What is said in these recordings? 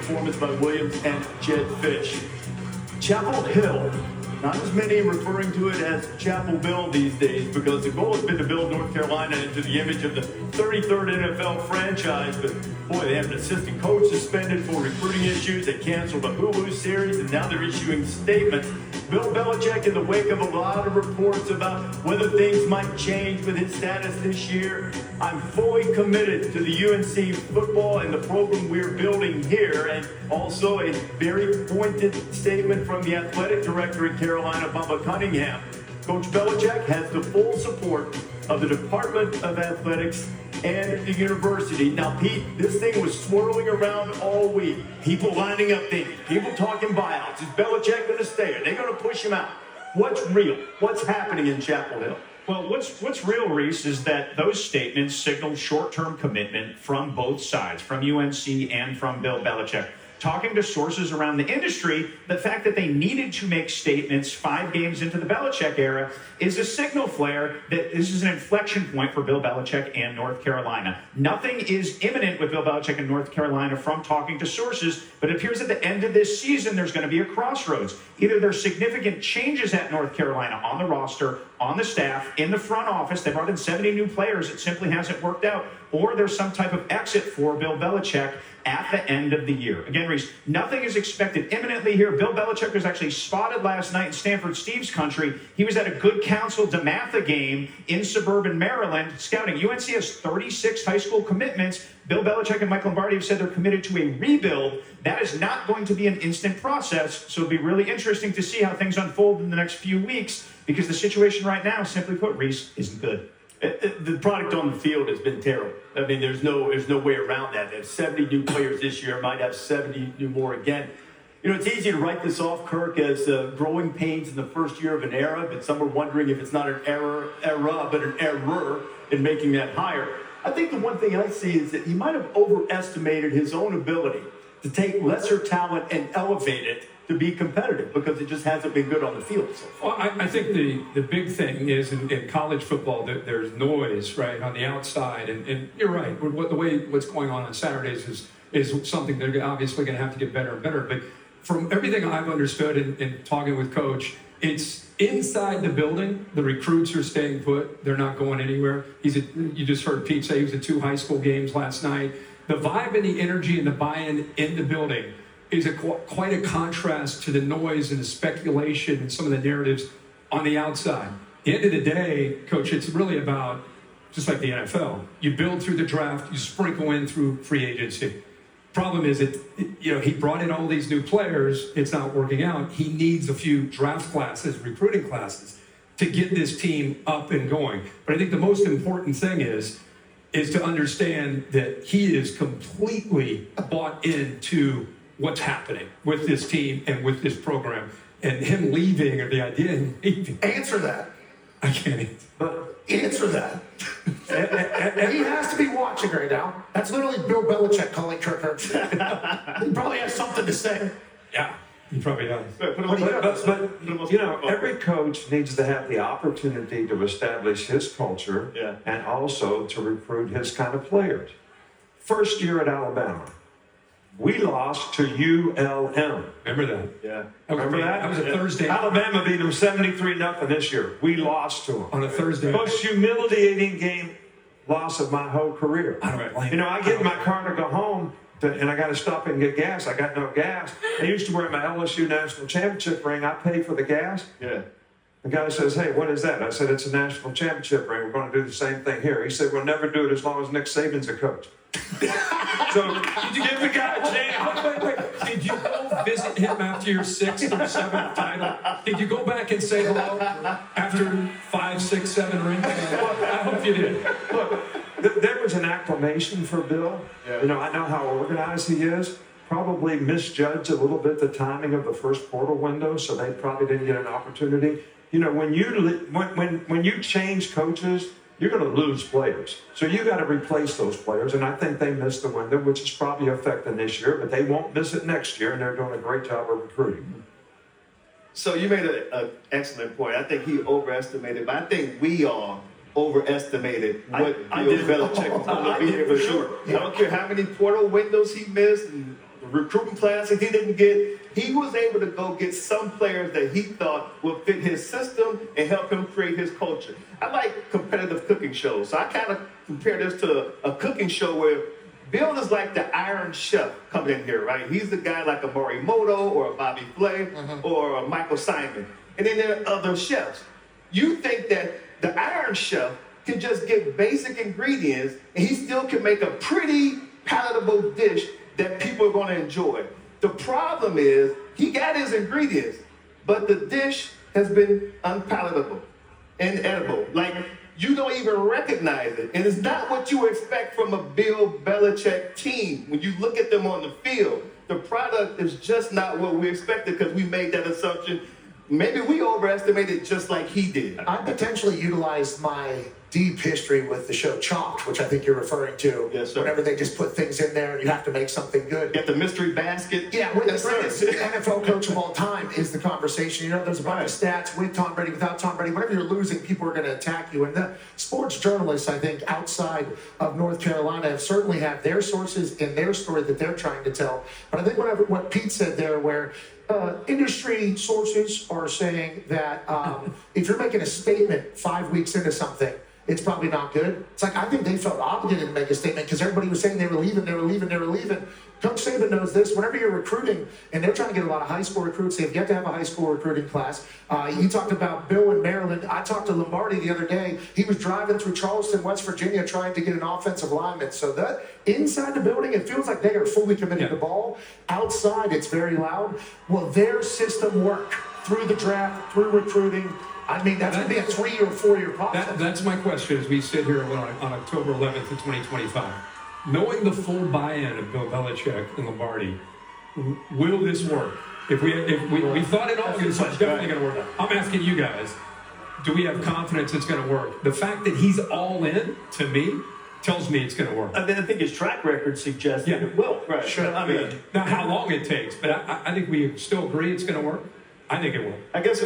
performance by Williams and Jedd Fisch. Chapel Hill. Not as many referring to it as Chapel Bill these days because the goal has been to build North Carolina into the image of the 33rd NFL franchise. But boy, they have an assistant coach suspended for recruiting issues. They canceled the Hulu series, and now they're issuing statements. Bill Belichick, in the wake of a lot of reports about whether things might change with his status this year, I'm fully committed to the UNC football and the program we're building here. And also a very pointed statement from the athletic director in Carolina, Bubba Cunningham. Coach Belichick has the full support of the Department of Athletics and the university. Now, Pete, this thing was swirling around all week. People lining up things, people talking buyouts. Is Belichick going to stay? Are they going to push him out? What's real? What's happening in Chapel Hill? Well, what's real, Reese, is that those statements signal short-term commitment from both sides, from UNC and from Bill Belichick. Talking to sources around the industry, the fact that they needed to make statements 5 games into the Belichick era is a signal flare that this is an inflection point for Bill Belichick and North Carolina. Nothing is imminent with Bill Belichick and North Carolina from talking to sources, but it appears at the end of this season there's going to be a crossroads. Either there's significant changes at North Carolina on the roster, on the staff, in the front office. They brought in 70 new players. It simply hasn't worked out. Or there's some type of exit for Bill Belichick at the end of the year. Again, Reese, nothing is expected imminently here. Bill Belichick was actually spotted last night in Stanford Steve's country. He was at a Good Counsel DeMatha game in suburban Maryland scouting. UNC has 36 high school commitments. Bill Belichick and Mike Lombardi have said they're committed to a rebuild. That is not going to be an instant process, so it'll be really interesting to see how things unfold in the next few weeks because the situation right now, simply put, Reese, isn't good. The product on the field has been terrible. I mean, there's no way around that. They have 70 new players this year, might have 70 new more again. You know, it's easy to write this off, Kirk, as growing pains in the first year of an era, but some are wondering if it's not an era, but an error in making that hire. I think the one thing I see is that he might have overestimated his own ability to take lesser talent and elevate it to be competitive because it just hasn't been good on the field so far. Well, I think the big thing is in college football that there's noise, right, on the outside. And you're right. What's going on Saturdays is something they're obviously going to have to get better and better. But from everything I've understood in talking with Coach, it's inside the building. The recruits are staying put. They're not going anywhere. You just heard Pete say he was at 2 high school games last night. The vibe and the energy and the buy-in in the building is quite a contrast to the noise and the speculation and some of the narratives on the outside. At the end of the day, Coach, it's really about, just like the NFL, you build through the draft, you sprinkle in through free agency. Problem is that, he brought in all these new players, it's not working out. He needs a few draft classes, recruiting classes, to get this team up and going. But I think the most important thing is to understand that he is completely bought into what's happening with this team and with this program. And him leaving, or the idea of leaving. Answer that. I can't answer that. and he has to be watching right now. That's literally Bill Belichick calling Kirk Herbstreit. He probably has something to say. Yeah, he probably does. But every coach needs to have the opportunity to establish his culture and also to recruit his kind of players. First year at Alabama, we lost to ULM. Remember that? Yeah. Remember that? That was a Thursday. Alabama beat them 73-0 this year. We lost to them. On a Thursday. Most humiliating game loss of my whole career. I don't blame I get in my car to go home, and I got to stop and get gas. I got no gas. I used to wear my LSU National Championship ring. I pay for the gas. Yeah. The guy says, "Hey, what is that?" I said, "It's a national championship ring. We're going to do the same thing here." He said, "We'll never do it as long as Nick Saban's a coach." So did you give the guy a chance? Wait. Did you go visit him after your 6th or 7th title? Did you go back and say hello after 5, 6, 7 rings? I hope you did. Look, there was an acclamation for Bill. Yeah. I know how organized he is. Probably misjudged a little bit the timing of the first portal window, so they probably didn't get an opportunity. When you change coaches, you're going to lose players. So you got to replace those players, and I think they missed the window, which is probably affecting this year, but they won't miss it next year, and they're doing a great job of recruiting. So you made an excellent point. I think he overestimated, but I think we all overestimated what Bill Belichick was going to be here for sure. I don't care how many portal windows he missed and recruiting class that he didn't get, he was able to go get some players that he thought would fit his system and help him create his culture. I like competitive cooking shows, so I kind of compare this to a cooking show where Bill is like the Iron Chef coming in here, right? He's the guy like a Morimoto or a Bobby Flay or a Michael Simon. And then there are other chefs. You think that the Iron Chef can just get basic ingredients and he still can make a pretty palatable dish that people are going to enjoy. The problem is he got his ingredients, but the dish has been unpalatable and edible. Like, you don't even recognize it. And it's not what you expect from a Bill Belichick team. When you look at them on the field, the product is just not what we expected because we made that assumption. Maybe we overestimated just like he did. I potentially utilized my deep history with the show Chopped, which I think you're referring to. Yes, sir. Whenever they just put things in there and you have to make something good. Get the mystery basket. Yeah, we're the Yes, greatest sir. NFL coach of all time is the conversation. You know, there's a bunch of stats with Tom Brady, without Tom Brady. Whenever you're losing, people are going to attack you. And the sports journalists, I think, outside of North Carolina have certainly have their sources in their story that they're trying to tell. But I think what Pete said there, where industry sources are saying that if you're making a statement 5 weeks into something, it's probably not good. It's like, I think they felt obligated to make a statement because everybody was saying they were leaving. Coach Saban knows this. Whenever you're recruiting, and they're trying to get a lot of high school recruits, they've yet to have a high school recruiting class. You talked about Bill in Maryland. I talked to Lombardi the other day. He was driving through Charleston, West Virginia, trying to get an offensive lineman. So that inside the building, it feels like they are fully committed to the ball. Outside, it's very loud. Will their system work through the draft, through recruiting? I mean, that's going to be a 3 or 4 year process. That's my question as we sit here on October 11th of 2025. Knowing the full buy-in of Bill Belichick and Lombardi, will this work? If we thought it all was definitely going to work. I'm asking you guys, do we have confidence it's going to work? The fact that he's all in, to me, tells me it's going to work. I mean, I think his track record suggests that it will. Right. Sure. I mean, Now, how long it takes, but I think we still agree it's going to work. I think it will. I guess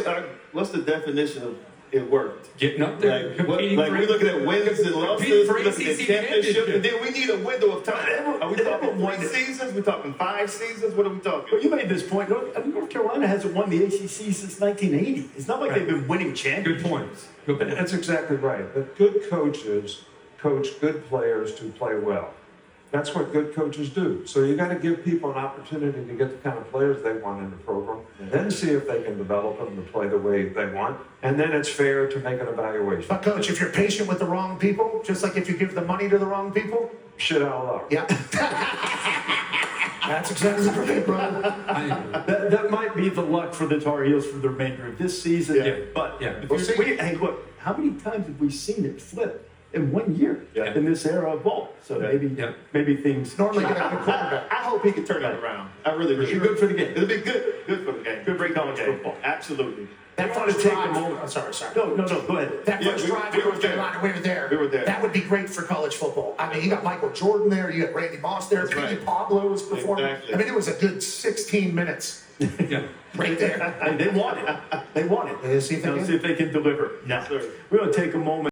what's the definition of it worked? Getting up there, competing we're looking at wins and losses, competing for we're looking at ACC championship, and championship. then we need a window of time. Are we talking 3 seasons? We're talking 5 seasons? What are we talking? But you made this point. North Carolina hasn't won the ACC since 1980. It's not like they've been winning championships. Good point. Good point. That's exactly right. But good coaches coach good players to play well. That's what good coaches do. So you got to give people an opportunity to get the kind of players they want in the program, and then see if they can develop them to play the way they want. And then it's fair to make an evaluation. But, Coach, if you're patient with the wrong people, just like if you give the money to the wrong people, Shit out loud. yeah. That's exactly right, bro. That might be the luck for the Tar Heels for the remainder of this season. Yeah. But Yeah. if hey, look, how many times have we seen it flip in 1 year in this era of ball? So maybe things. Normally get a good quarterback. I hope he can turn it around. I really do. It'll be good for the game. It'll be good for the game. Good for college Okay. football. Absolutely. That I want to first take drive, a moment. oh, sorry. No, go ahead. That Yeah, first we drive were in North there. Carolina, we were there. We were there. That would be great for college football. I mean, you got Michael Jordan there, you got Randy Moss there, That's Petey right. Pablo was performing. Exactly. I mean, it was a good 16 minutes Yeah. right there. Hey, they want it. They want it. Let's see if they Now, can. see if they can deliver. Now, Yes, sir. we're going to take a moment.